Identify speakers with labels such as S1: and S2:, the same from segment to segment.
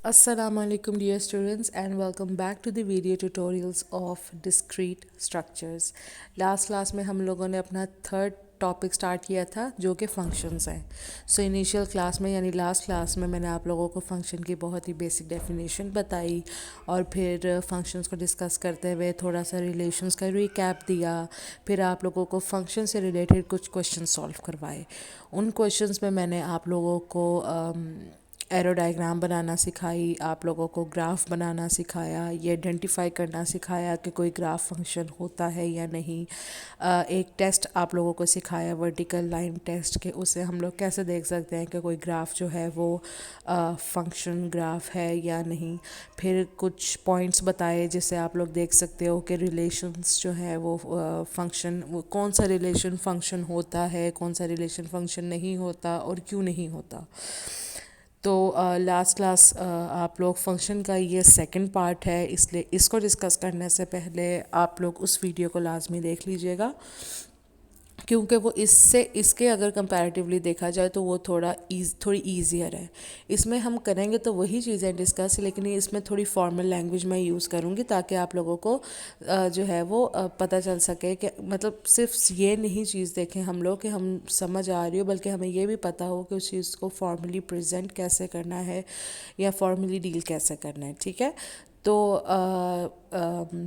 S1: Assalamualaikum dear students and welcome back to the video tutorials of discrete structures। Last class में हम लोगों ने अपना थर्ड टॉपिक स्टार्ट किया था जो कि फंक्शंस हैं। सो इनिशियल क्लास में यानी लास्ट क्लास में मैंने आप लोगों को फंक्शन की बहुत ही बेसिक डेफिनेशन बताई और फिर फंक्शंस को डिस्कस करते हुए थोड़ा सा रिलेशंस का रिकैप दिया। फिर आप लोगों को फंक्शन से रिलेटेड कुछ क्वेश्चन सॉल्व करवाए। उन क्वेश्चंस में मैंने आप लोगों को एरो डायग्राम बनाना सिखाई, आप लोगों को ग्राफ बनाना सिखाया, ये आइडेंटिफाई करना सिखाया कि कोई ग्राफ फंक्शन होता है या नहीं। एक टेस्ट आप लोगों को सिखाया वर्टिकल लाइन टेस्ट के, उसे हम लोग कैसे देख सकते हैं कि कोई ग्राफ जो है वो फंक्शन ग्राफ है या नहीं। फिर कुछ पॉइंट्स बताए जिससे आप लोग देख सकते हो कि रिलेशंस जो है वो फंक्शन, कौन सा रिलेशन फंक्शन होता है, कौन सा रिलेशन फंक्शन नहीं होता और क्यों नहीं होता। तो लास्ट क्लास आप लोग फंक्शन का ये सेकंड पार्ट है, इसलिए इसको डिस्कस करने से पहले आप लोग उस वीडियो को लाजमी देख लीजिएगा, क्योंकि वो इससे इसके अगर कंपैरेटिवली देखा जाए तो वो थोड़ी ईजियर है। इसमें हम करेंगे तो वही चीज़ें डिस्कस, लेकिन इसमें थोड़ी फॉर्मल लैंग्वेज मैं यूज़ करूँगी ताकि आप लोगों को जो है वो पता चल सके कि मतलब सिर्फ ये नहीं चीज़ देखें हम लोग कि हम समझ आ रही हो, बल्कि हमें ये भी पता हो कि उस चीज़ को फॉर्मली प्रेजेंट कैसे करना है या फॉर्मली डील कैसे करना है। ठीक है, तो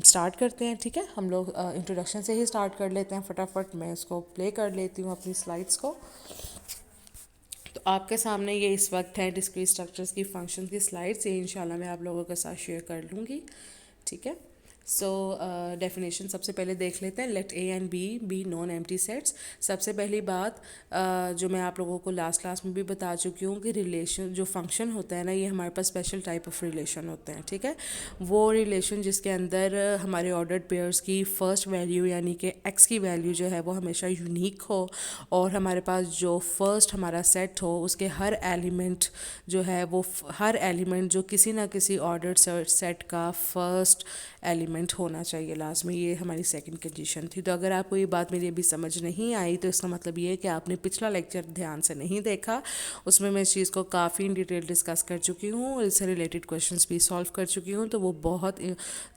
S1: स्टार्ट करते हैं। ठीक है, हम लोग इंट्रोडक्शन से ही स्टार्ट कर लेते हैं। फटाफट मैं इसको प्ले कर लेती हूँ अपनी स्लाइड्स को। तो आपके सामने ये इस वक्त है डिस्क्रीट स्ट्रक्चर्स की फंक्शन की स्लाइड्स, ये इंशाल्लाह मैं आप लोगों के साथ शेयर कर लूँगी। ठीक है, सो डेफिनेशन सबसे पहले देख लेते हैं। Let A and B be non empty sets. सबसे पहली बात जो मैं आप लोगों को लास्ट क्लास में भी बता चुकी हूँ कि रिलेशन जो फंक्शन होता है ना, ये हमारे पास स्पेशल टाइप ऑफ रिलेशन होते हैं। ठीक है, वो रिलेशन जिसके अंदर हमारे ऑर्डर्ड पेयर्स की फ़र्स्ट वैल्यू यानी कि एक्स की वैल्यू जो है वो हमेशा यूनिक हो, और हमारे पास जो फर्स्ट हमारा सेट हो उसके हर एलिमेंट जो है वो हर एलिमेंट जो किसी ना किसी ऑर्डर्ड सेट का फर्स्ट एलिमेंट होना चाहिए लाजमी। ये हमारी सेकंड कंडीशन थी। तो अगर आपको ये बात मेरी अभी समझ नहीं आई तो इसका मतलब ये है कि आपने पिछला लेक्चर ध्यान से नहीं देखा। उसमें मैं इस चीज़ को काफ़ी इन डिटेल डिस्कस कर चुकी हूँ और इससे रिलेटेड क्वेश्चंस भी सॉल्व कर चुकी हूँ। तो वो बहुत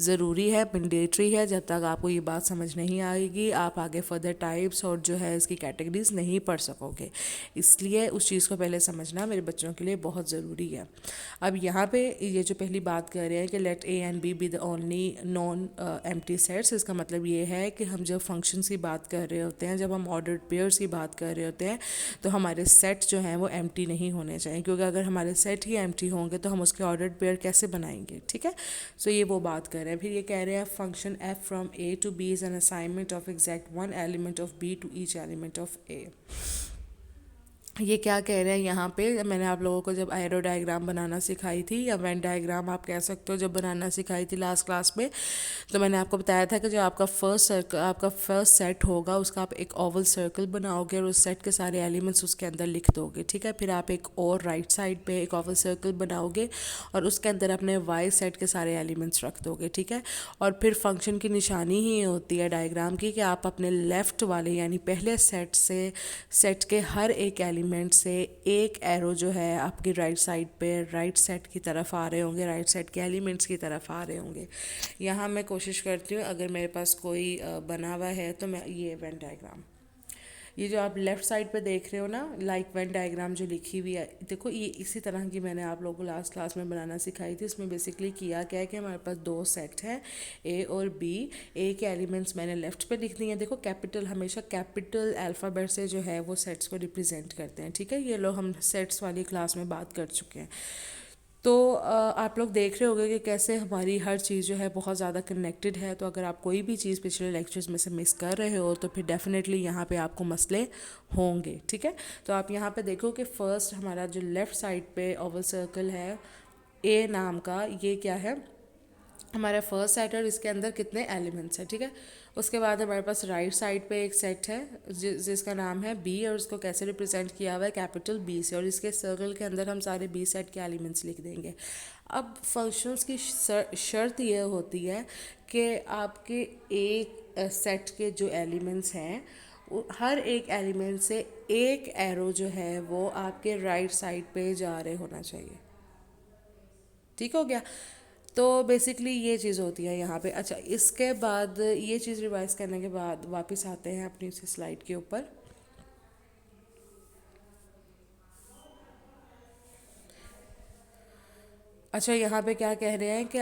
S1: ज़रूरी है, मैंडेटरी है। जब तक आपको ये बात समझ नहीं आएगी आप आगे फर्दर टाइप्स और जो है इसकी कैटेगरीज नहीं पढ़ सकोगे। इसलिए उस चीज़ को पहले समझना मेरे बच्चों के लिए बहुत ज़रूरी है। अब यहाँ पे ये जो पहली बात कर रहे हैं कि let A and B the only non empty sets, इसका मतलब ये है कि हम जब फंक्शंस की बात कर रहे होते हैं, जब हम ऑर्डर्ड पेयर्स की बात कर रहे होते हैं, तो हमारे सेट जो हैं वो एम्प्टी नहीं होने चाहिए, क्योंकि अगर हमारे सेट ही एम्प्टी होंगे तो हम उसके ऑर्डर्ड पेयर कैसे बनाएंगे। ठीक है, सो ये वो बात कर रहे हैं। फिर ये कह रहे हैं function F from A to B is an assignment of exact one element of B to each element of A. ये क्या कह रहे हैं यहाँ पे, मैंने आप लोगों को जब एरो डायग्राम बनाना सिखाई थी या वेन डायग्राम आप कह सकते हो, जब बनाना सिखाई थी लास्ट क्लास में, तो मैंने आपको बताया था कि जो आपका फर्स्ट सर्कल, आपका फर्स्ट सेट होगा उसका आप एक ओवल सर्कल बनाओगे और उस सेट के सारे एलिमेंट्स उसके अंदर लिख दोगे। ठीक है, फिर आप एक और राइट साइड पे एक ओवल सर्कल बनाओगे और उसके अंदर अपने वाई सेट के सारे एलिमेंट्स रख दोगे। ठीक है, और फिर फंक्शन की निशानी ही होती है डायग्राम की कि आप अपने लेफ़्ट वाले यानी पहले सेट से सेट के हर एक एलिमेंट से एक एरो जो है आपकी राइट साइड पे राइट सेट की तरफ आ रहे होंगे, राइट सेट के एलिमेंट्स की तरफ आ रहे होंगे। यहाँ मैं कोशिश करती हूँ अगर मेरे पास कोई बना हुआ है तो मैं ये वेन डायग्राम, ये जो आप लेफ़्ट साइड पे देख रहे हो ना लाइक वेन डायग्राम जो लिखी हुई है, देखो ये इसी तरह की मैंने आप लोगों को लास्ट क्लास में बनाना सिखाई थी। इसमें बेसिकली किया क्या है कि हमारे पास दो सेट हैं ए और बी। ए के एलिमेंट्स मैंने लेफ़्ट पे लिख दिए हैं। देखो कैपिटल, हमेशा कैपिटल अल्फ़ाबेट से जो है वो सेट्स को रिप्रेजेंट करते हैं। ठीक है, ये लोग हम सेट्स वाली क्लास में बात कर चुके हैं। तो आप लोग देख रहे होंगे कि कैसे हमारी हर चीज़ जो है बहुत ज़्यादा कनेक्टेड है। तो अगर आप कोई भी चीज़ पिछले लेक्चर्स में से मिस कर रहे हो तो फिर डेफिनेटली यहाँ पे आपको मसले होंगे। ठीक है, तो आप यहाँ पे देखो कि फ़र्स्ट हमारा जो लेफ़्ट साइड पे ओवल सर्कल है ए नाम का, ये क्या है हमारा फर्स्ट सेट है और इसके अंदर कितने एलिमेंट्स हैं। ठीक है, उसके बाद हमारे पास राइट साइड पे एक सेट है जिसका नाम है बी और उसको कैसे रिप्रेजेंट किया हुआ है कैपिटल बी से, और इसके सर्कल के अंदर हम सारे बी सेट के एलिमेंट्स लिख देंगे। अब फंक्शंस की शर्त यह होती है कि आपके एक सेट के जो एलिमेंट्स हैं हर एक एलिमेंट से एक एरो जो है वो आपके राइट साइड पे जा रहे होना चाहिए। ठीक हो गया। तो बेसिकली ये चीज़ होती है यहाँ पे। अच्छा, इसके बाद ये चीज़ रिवाइज करने के बाद वापस आते हैं अपनी उसी स्लाइड के ऊपर। अच्छा, यहाँ पे क्या कह रहे हैं कि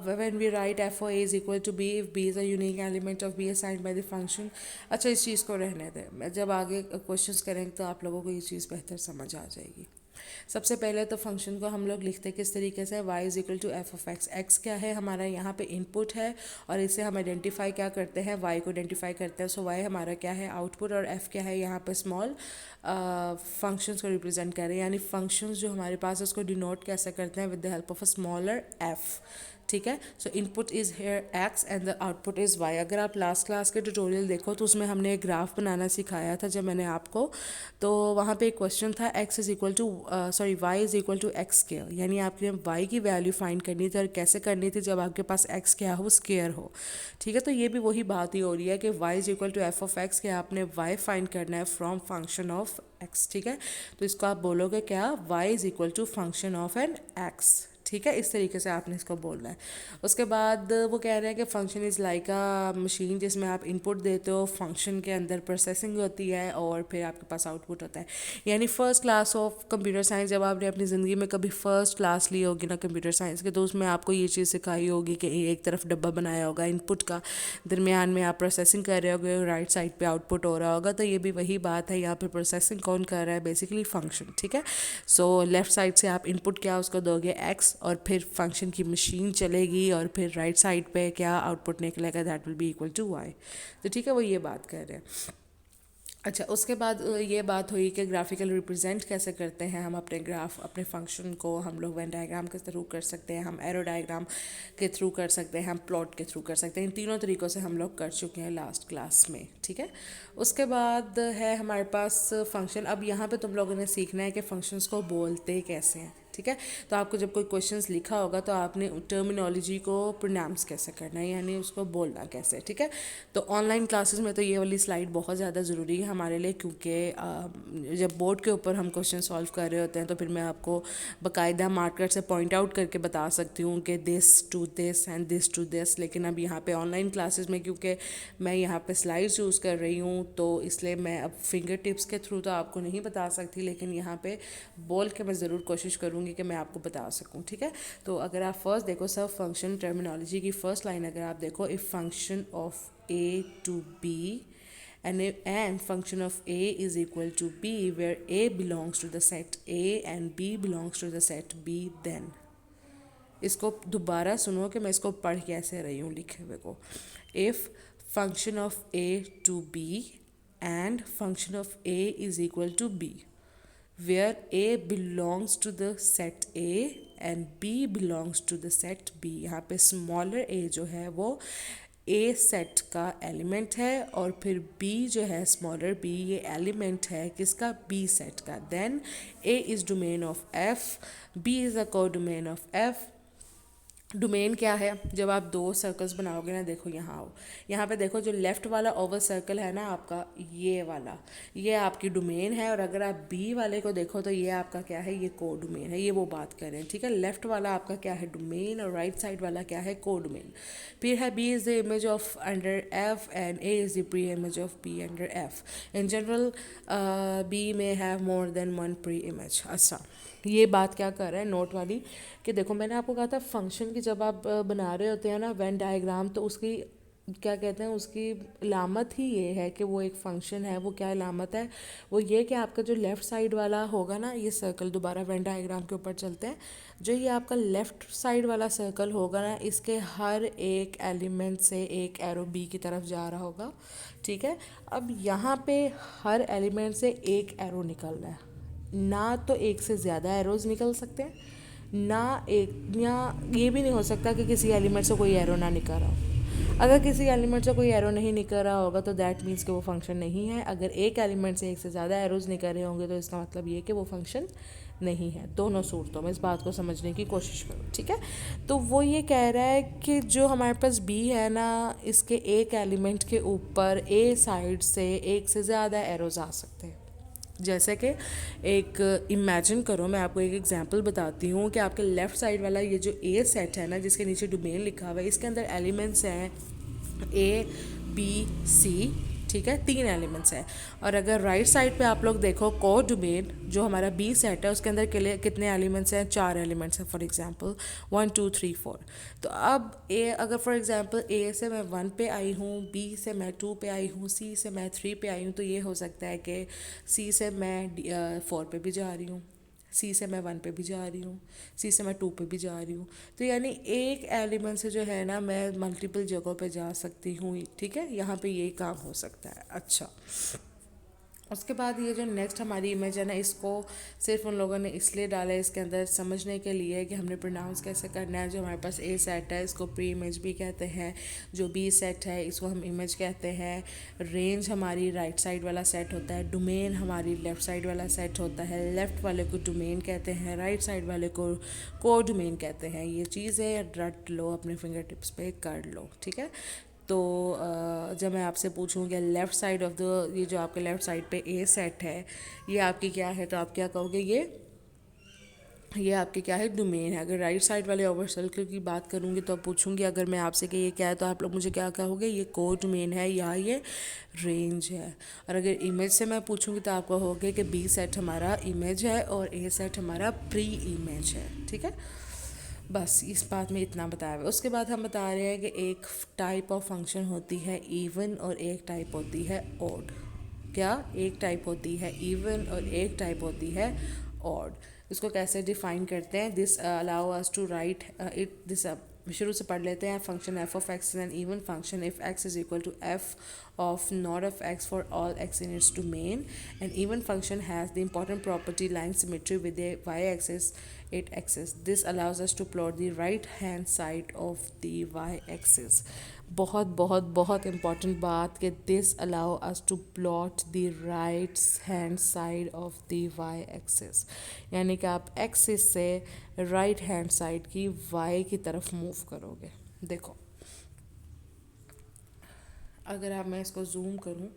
S1: when we write F of A is equal to B if B is a unique element of B assigned by the function. अच्छा, इस चीज़ को रहने दें, मैं जब आगे क्वेश्चंस करेंगे तो आप लोगों को ये चीज़ बेहतर समझ आ जाएगी। सबसे पहले तो फंक्शन को हम लोग लिखते किस तरीके से, y is equal to F of X. X क्या है हमारा यहाँ पे इनपुट है, और इसे हम आइडेंटिफाई क्या करते हैं, y को आइडेंटिफाई करते हैं। सो y हमारा क्या है, आउटपुट, और f क्या है यहाँ पे स्मॉल फंक्शंस को रिप्रेजेंट कर रहे हैं, यानी फंक्शंस जो हमारे पास है उसको डिनोट कैसे करते हैं, with the help of a smaller f। ठीक है, सो input is here x and the output is why. अगर आप लास्ट क्लास के ट्यूटोरियल देखो तो उसमें हमने एक ग्राफ बनाना सिखाया था जब मैंने आपको, तो वहाँ पे एक क्वेश्चन था X is equal to Y is equal to X square, यानी आपने वाई की वैल्यू फाइंड करनी थी, और कैसे करनी थी, जब आपके पास एक्स क्या हो, स्केयर हो। ठीक है, तो ये भी वही बात ही हो रही है कि Y is equal to F of X, कि आपने वाई फाइंड करना है फ्रॉम फंक्शन ऑफ एक्स। ठीक है, तो इसको आप बोलोगे क्या, Y is equal to function of an X. ठीक है, इस तरीके से आपने इसको बोलना है। उसके बाद वो कह रहे हैं कि function is like a machine, जिसमें आप इनपुट देते हो, फंक्शन के अंदर प्रोसेसिंग होती है, और फिर आपके पास आउटपुट होता है। यानी first class of computer science, जब आपने अपनी ज़िंदगी में कभी फर्स्ट क्लास ली होगी ना कंप्यूटर साइंस के, तो उसमें आपको ये चीज़ सिखाई होगी कि एक तरफ डब्बा बनाया होगा इनपुट का, दरमियान में आप प्रोसेसिंग कर रहे होगे, राइट साइड पे आउटपुट हो रहा होगा। तो ये भी वही बात है, यहाँ पे प्रोसेसिंग कौन कर रहा है, बेसिकली फंक्शन। ठीक है, सो लेफ्ट साइड से आप इनपुट क्या उसको दोगे एक्स, और फिर फंक्शन की मशीन चलेगी, और फिर राइट साइड पे क्या आउटपुट निकलेगा, that will be equal to Y. तो ठीक है, वो ये बात कर रहे हैं। अच्छा, उसके बाद ये बात हुई कि ग्राफिकल रिप्रेजेंट कैसे करते हैं हम अपने ग्राफ, अपने फंक्शन को हम लोग वेन डायग्राम के थ्रू कर सकते हैं, हम एरो डायग्राम के थ्रू कर सकते हैं, हम प्लॉट के थ्रू कर सकते हैं। इन तीनों तरीक़ों से हम लोग कर चुके हैं लास्ट क्लास में। ठीक है, उसके बाद है हमारे पास फंक्शन। अब यहाँ पे तुम लोगों ने सीखना है कि फंक्शंस को बोलते कैसे हैं। ठीक है, तो आपको जब कोई क्वेश्चंस लिखा होगा तो आपने टर्मिनोलॉजी को प्रोनाउंस कैसे करना है, यानी उसको बोलना कैसे। ठीक है, तो ऑनलाइन क्लासेस में तो ये वाली स्लाइड बहुत ज़्यादा ज़रूरी है हमारे लिए, क्योंकि जब बोर्ड के ऊपर हम क्वेश्चन सॉल्व कर रहे होते हैं तो फिर मैं आपको बाकायदा मार्कर से पॉइंट आउट करके बता सकती हूँ कि this to this and this to this. लेकिन अब यहाँ पे ऑनलाइन क्लासेस में, क्योंकि मैं यहाँ पे स्लाइड्स यूज़ कर रही हूँ, तो इसलिए मैं अब फिंगर टिप्स के थ्रू तो आपको नहीं बता सकती, लेकिन यहाँ पे बोल के मैं ज़रूर कोशिश करूँगी कि मैं आपको बता सकूँ। ठीक है, तो अगर आप फर्स्ट देखो, सब फंक्शन टर्मिनोलॉजी की फर्स्ट लाइन अगर आप देखो, if function of a to b and function of a is equal to b where a belongs to the set a and b belongs to the set b, then इसको दोबारा सुनो कि मैं इसको पढ़ कैसे रही हूँ लिखे हुए को। If function of a to b and function of a is equal to b where a belongs to the set a and b belongs to the set b। यहाँ पे स्मॉलर a जो है वो ए सेट का element है, और फिर B जो है स्मॉलर बी, ये एलिमेंट है किसका, बी सेट का। Then A is domain of F, B is a codomain of F. Domain क्या है, जब आप दो सर्कल्स बनाओगे ना, देखो यहाँ आओ, यहाँ पे देखो जो लेफ़्ट वाला ओवल सर्कल है ना आपका, ये वाला, ये आपकी डोमेन है। और अगर आप बी वाले को देखो तो ये आपका क्या है, ये को डोमेन है, ये वो बात कर रहे हैं। ठीक है, लेफ़्ट वाला आपका क्या है, डोमेन, और राइट साइड वाला क्या है, को डोमेन। फिर है B is the image of under F and A is the pre image of B under F. In general B में have more than one pre image. अच्छा, ये बात क्या कर रहा है नोट वाली, कि देखो मैंने आपको कहा था फंक्शन की जब आप बना रहे होते हैं ना वेन डायग्राम, तो उसकी क्या कहते हैं, उसकी अलामत ही ये है कि वो एक फंक्शन है। वो क्या अलामत है, वो ये कि आपका जो लेफ़्ट साइड वाला होगा ना, ये सर्कल, दोबारा वेन डायग्राम के ऊपर चलते हैं, जो ये आपका लेफ़्ट साइड वाला सर्कल होगा ना, इसके हर एक एलिमेंट से एक एरो बी की तरफ जा रहा होगा। ठीक है, अब यहाँ पे हर एलिमेंट से एक एरो निकल रहा है, ना तो एक से ज़्यादा एरोज़ निकल सकते हैं, ना एक, या ये भी नहीं हो सकता कि किसी एलिमेंट से कोई एरो ना निकल रहा हो। अगर किसी एलिमेंट से कोई एरो नहीं निकल रहा होगा तो दैट मीन्स कि वो फंक्शन नहीं है। अगर एक एलिमेंट से एक से ज़्यादा एरोज़ निकल रहे होंगे तो इसका मतलब ये कि वो फंक्शन नहीं है। दोनों सूरतों में इस बात को समझने की कोशिश करो। ठीक है, तो वो ये कह रहा है कि जो हमारे पास बी है ना, इसके एक एलिमेंट के ऊपर ए साइड से एक से ज़्यादा एरोज़ आ सकते हैं। जैसे कि एक इमेजिन करो, मैं आपको एक एग्जांपल बताती हूँ कि आपके लेफ़्ट साइड वाला ये जो ए सेट है ना, जिसके नीचे डोमेन लिखा हुआ है, इसके अंदर एलिमेंट्स हैं ए बी सी, ठीक है, 3 एलिमेंट्स हैं। और अगर राइट साइड पे आप लोग देखो को डोमेन जो हमारा बी सेट है, उसके अंदर कितने एलिमेंट्स हैं? 4 एलिमेंट्स हैं। For example 1 2 3 4। तो अब ए, अगर फॉर एग्जांपल ए से मैं 1 पे आई हूँ, बी से मैं 2 पे आई हूँ, सी से मैं 3 पे आई हूँ, तो ये हो सकता है कि सी से मैं 4 पे भी जा रही हूँ, सी से मैं 1 पे भी जा रही हूँ, सी से मैं 2 पे भी जा रही हूँ। तो यानी एक एलिमेंट से जो है ना, मैं मल्टीपल जगहों पे जा सकती हूँ, ठीक है, यहाँ पे ये काम हो सकता है। अच्छा, उसके बाद ये जो नेक्स्ट हमारी इमेज है ना, इसको सिर्फ उन लोगों ने इसलिए डाला है इसके अंदर समझने के लिए कि हमने प्रोनाउंस कैसे करना है। जो हमारे पास ए सेट है इसको प्री इमेज भी कहते हैं, जो बी सेट है इसको हम इमेज कहते हैं, रेंज हमारी राइट साइड वाला सेट होता है, डोमेन हमारी लेफ़्ट साइड वाला सेट होता है, लेफ़्ट वाले को डोमेन कहते हैं, राइट साइड वाले को डोमेन कहते हैं। ये चीज़ें रट लो, अपने फिंगर टिप्स पे कर लो, ठीक है। तो जब मैं आपसे पूछूँ लेफ़्ट साइड ऑफ द, ये जो आपके लेफ़्ट साइड पे ए सेट है, ये आपकी क्या है, तो आप क्या कहोगे? ये आपकी क्या है? डोमेन है। अगर राइट साइड वाले ओवर सर्कल की बात करूँगी तो पूछूँगी अगर मैं आपसे कि ये क्या है, तो आप लोग मुझे क्या कहोगे? ये को डोमेन है या ये रेंज है। और अगर इमेज से मैं पूछूँगी तो आप कहोगे कि बी सेट हमारा इमेज है और ए सेट हमारा प्री इमेज है, ठीक है। बस इस बात में इतना बताया हुआ है। उसके बाद हम बता रहे हैं कि एक टाइप ऑफ फंक्शन होती है इवन और एक टाइप होती है ऑड। क्या? एक टाइप होती है इवन और एक टाइप होती है ऑड। इसको कैसे डिफाइन करते हैं? This allow us to write it this शुरू से पढ़ लेते हैं। Function f of x is an even function if x is equal to f of not of x for all x in its domain. An even function has the important property line symmetry with the y-axis 8 axis. This allows us to plot the right hand side of the y-axis. बहुत बहुत बहुत important बात कि this allow us to plot the right hand side of the y axis, यानी कि आप axis से right hand side की वाई की तरफ मूव करोगे। देखो, अगर आप, मैं इसको जूम करूं,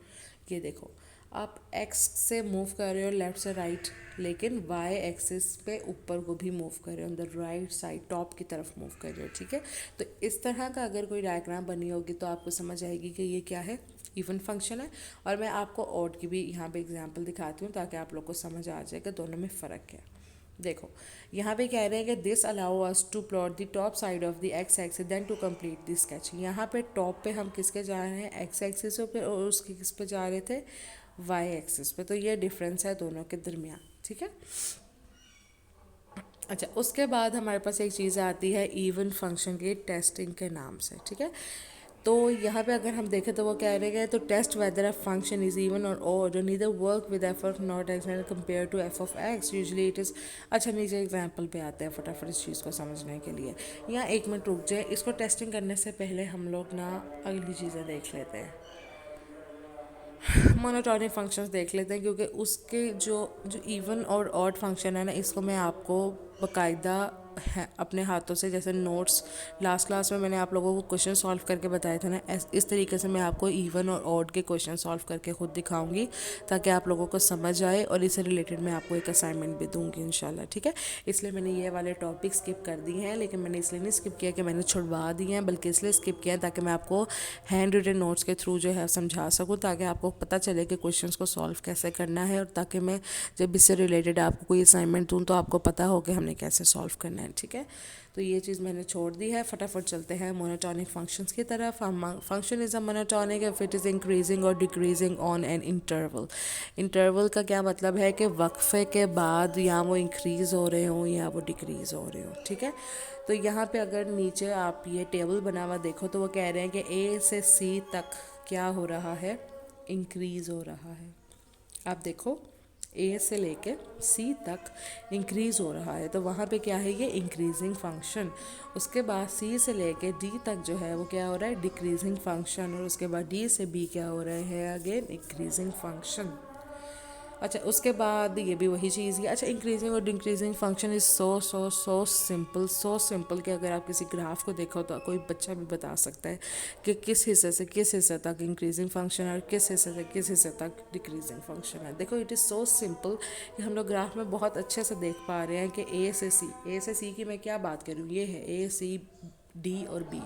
S1: ये देखो, आप एक्स से मूव कर रहे हो लेफ़्ट से राइट, लेकिन वाई एक्सिस पे ऊपर को भी मूव कर रहे हो, on the right side top की तरफ मूव कर रहे हो, ठीक है। तो इस तरह का अगर कोई डायग्राम बनी होगी तो आपको समझ आएगी कि ये क्या है, इवन फंक्शन है। और मैं आपको ऑड की भी यहाँ पे एग्जांपल दिखाती हूँ ताकि आप लोग को समझ आ जाए कि दोनों में फ़र्क क्या है। देखो, यहाँ पे कह रहे हैं कि this allow us to plot the top side of the x axis then to complete the sketch. यहाँ पे टॉप पे हम किसके जा रहे हैं? एक्स एक्सिस पे, और उसके किस पे जा रहे थे? वाई एक्सिस पे। तो ये डिफरेंस है दोनों के दरमियान, ठीक है। अच्छा, उसके बाद हमारे पास एक चीज़ आती है इवन फंक्शन के टेस्टिंग के नाम से, ठीक है। तो यहाँ पे अगर हम देखें तो वो कह रहे हैं तो test whether a function is even or odd, neither work with F of not X and compare to F of X usually it is. अच्छा, नीचे एग्जांपल पे आते हैं फटाफट इस चीज़ को समझने के लिए। यहाँ 1 मिनट रुक जाए, इसको टेस्टिंग करने से पहले हम लोग ना अगली चीज़ें देख लेते हैं, मोनोटोनिक फंक्शंस देख लेते हैं, क्योंकि उसके जो जो इवन और ऑड फंक्शन है ना, इसको मैं आपको बाकायदा है अपने हाथों से, जैसे नोट्स लास्ट क्लास में मैंने आप लोगों को क्वेश्चन सॉल्व करके बताए थे ना, इस तरीके से मैं आपको इवन और ऑड के क्वेश्चन सॉल्व करके खुद दिखाऊंगी ताकि आप लोगों को समझ आए, और इससे रिलेटेड मैं आपको एक असाइनमेंट भी दूंगी इंशाल्लाह, ठीक है। इसलिए मैंने ये वाले टॉपिक स्किप कर दिए हैं, लेकिन मैंने इसलिए नहीं स्किप किया कि मैंने छुड़वा दिए हैं, बल्कि इसलिए स्किप किया है ताकि मैं आपको हैंड रिटन नोट्स के थ्रू जो है समझा सकूँ, ताकि आपको पता चले कि क्वेश्चंस को सॉल्व कैसे करना है, और ताकि मैं जब इससे रिलेटेड आपको कोई असाइनमेंट दूँ तो आपको पता हो कि हमने कैसे सॉल्व करना है, ठीक है। तो ये चीज़ मैंने छोड़ दी है। फटाफट चलते हैं मोनोटोनिक फंक्शंस की तरफ। Function is a monotonic if it is increasing or decreasing on an interval. Interval का क्या मतलब है कि वक्फे के बाद या वो इंक्रीज़ हो रहे हों या वो डिक्रीज़ हो रहे हों, ठीक है। तो यहाँ पे अगर नीचे आप ये टेबल बना हुआ देखो तो वो कह रहे हैं कि ए से सी तक क्या हो रहा है? इंक्रीज़ हो रहा है। आप देखो, ए से लेके सी तक इंक्रीज़ हो रहा है, तो वहाँ पे क्या है? ये इंक्रीजिंग फंक्शन। उसके बाद सी से लेके डी तक जो है वो क्या हो रहा है? Decreasing function. और उसके बाद डी से बी क्या हो रहा है? Again increasing function. अच्छा उसके बाद ये भी वही चीज़ है। अच्छा increasing or decreasing function is so simple कि अगर आप किसी ग्राफ को देखो तो कोई बच्चा भी बता सकता है कि किस हिस्से से किस हिस्से तक इंक्रीजिंग फंक्शन है और किस हिस्से से किस हिस्से तक डिक्रीजिंग फंक्शन है। देखो इट इज़ सो सिंपल कि हम लोग ग्राफ में बहुत अच्छे से देख पा रहे हैं कि ए से सी की मैं क्या बात करूँ, ये है ए सी डी और बी।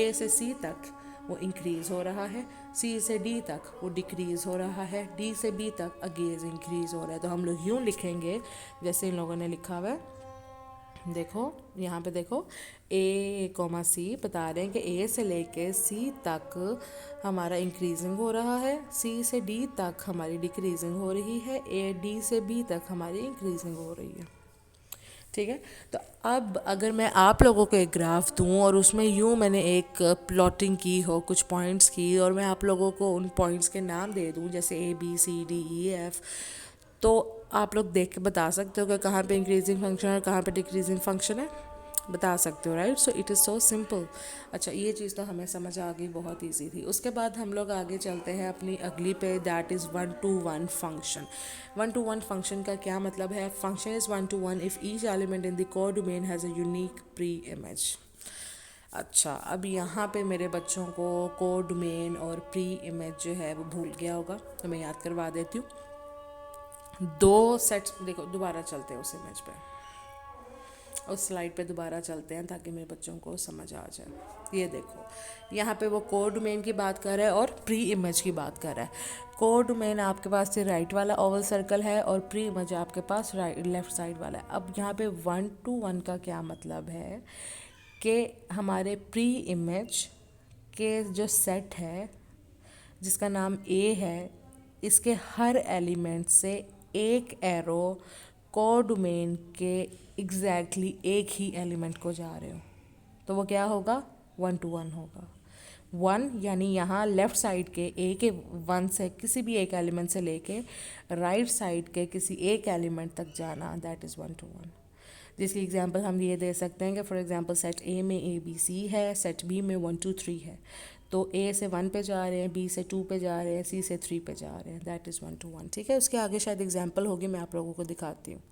S1: ए से सी तक वो इंक्रीज़ हो रहा है, सी से डी तक वो डिक्रीज़ हो रहा है, डी से बी तक अगेज इंक्रीज़ हो रहा है। तो हम लोग यूँ लिखेंगे जैसे इन लोगों ने लिखा हुआ है। देखो यहाँ पे देखो ए कोमा सी बता रहे हैं कि ए से लेके सी तक हमारा इंक्रीजिंग हो रहा है, सी से डी तक हमारी डिक्रीजिंग हो रही है, ए डी से बी तक हमारी इंक्रीजिंग हो रही है। ठीक है, तो अब अगर मैं आप लोगों को एक ग्राफ दूं और उसमें यूँ मैंने एक प्लॉटिंग की हो कुछ पॉइंट्स की और मैं आप लोगों को उन पॉइंट्स के नाम दे दूं जैसे A B C D E F, तो आप लोग देख के बता सकते हो कि कहाँ पे इंक्रीजिंग फंक्शन है और कहाँ पे डिक्रीजिंग फंक्शन है, बता सकते हो right. So it is so simple. अच्छा ये चीज़ तो हमें समझ आ गई, बहुत इजी थी। उसके बाद हम लोग आगे चलते हैं अपनी अगली पे, that is 1-to-1 function. 1-to-1 function का क्या मतलब है? Function is 1-to-1 if each element in the codomain has a unique pre image. अच्छा अब यहाँ पे मेरे बच्चों को कोडोमेन और प्री इमेज जो है वो भूल गया होगा, तो मैं याद करवा देती हूँ। दो सेट्स, देखो दोबारा चलते हैं उस इमेज पे, उस स्लाइड पे दोबारा चलते हैं ताकि मेरे बच्चों को समझ आ जाए। ये देखो यहाँ पे वो कोडोमेन की बात कर रहा है और प्री इमेज की बात कर रहा है। कोडोमेन आपके पास से राइट वाला ओवल सर्कल है और प्री इमेज आपके पास राइट लेफ्ट साइड वाला है। अब यहाँ पे 1-to-1 का क्या मतलब है कि हमारे प्री इमेज के जो सेट है जिसका नाम ए है, इसके हर एलिमेंट से एक एरो कोडोमेन के एग्जैक्टली एक ही एलिमेंट को जा रहे हो, तो वो क्या होगा? 1-to-1 होगा। 1 यानी यहाँ लेफ़्ट साइड के ए के 1 से किसी भी एक एलिमेंट से लेके राइट साइड के किसी एक एलिमेंट तक जाना, दैट इज़ 1-to-1। जिसकी एग्जांपल हम ये दे सकते हैं कि फॉर एग्जांपल सेट ए में ए बी सी है, सेट बी में 1 2 3 है, तो ए से 1 पे जा रहे हैं, बी से 2 पे जा रहे हैं, सी से 3 पे जा रहे हैं, दैट इज़ 1-to-1। ठीक है, उसके आगे शायद एग्जांपल होगी, मैं आप लोगों को दिखाती हूँ।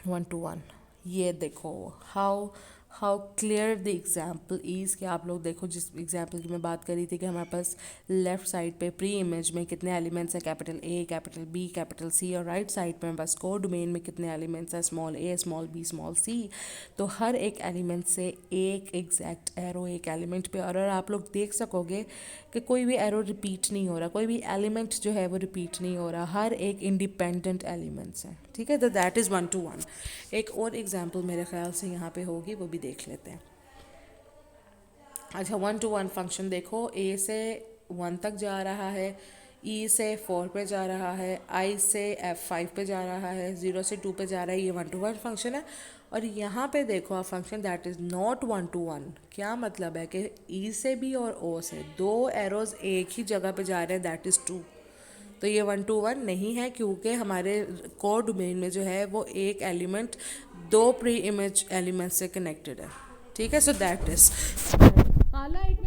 S1: 1-to-1 ये देखो how clear the example is कि आप लोग देखो जिस एग्जाम्पल की मैं बात कर रही थी कि हमारे पास लेफ़्ट साइड पे प्री इमेज में कितने एलिमेंट्स हैं, capital A, capital B, capital C, और राइट साइड पे बस कोडोमेन में कितने एलिमेंट्स हैं, स्मॉल ए, स्मॉल बी, स्मॉल सी। तो हर एक एलिमेंट से एक एग्जैक्ट एरो एक एलिमेंट पे, और आप लोग देख सकोगे कि कोई भी एरो रिपीट नहीं हो रहा, कोई भी एलिमेंट जो है वो रिपीट नहीं हो रहा, हर एक इंडिपेंडेंट एलिमेंट्स हैं। ठीक है, तो दैट इज़ 1-to-1। एक और एग्जाम्पल मेरे ख्याल से यहाँ पे होगी, वो भी देख लेते हैं। अच्छा 1-to-1 फंक्शन देखो, ए से 1 तक जा रहा है, ई से 4 पे जा रहा है, आई से F5 पे जा रहा है, 0 से 2 पे जा रहा है, ये 1-to-1 फंक्शन है। और यहाँ पे देखो आप function that is not 1-to-1। क्या मतलब है कि ई से भी और ओ से दो एरोज एक ही जगह पे जा रहे हैं, दैट इज़ 2। तो ये 1-to-1 नहीं है क्योंकि हमारे कोडोमेन में जो है वो एक एलिमेंट दो प्री इमेज एलिमेंट से कनेक्टेड है। ठीक है, सो दैट इज काला एक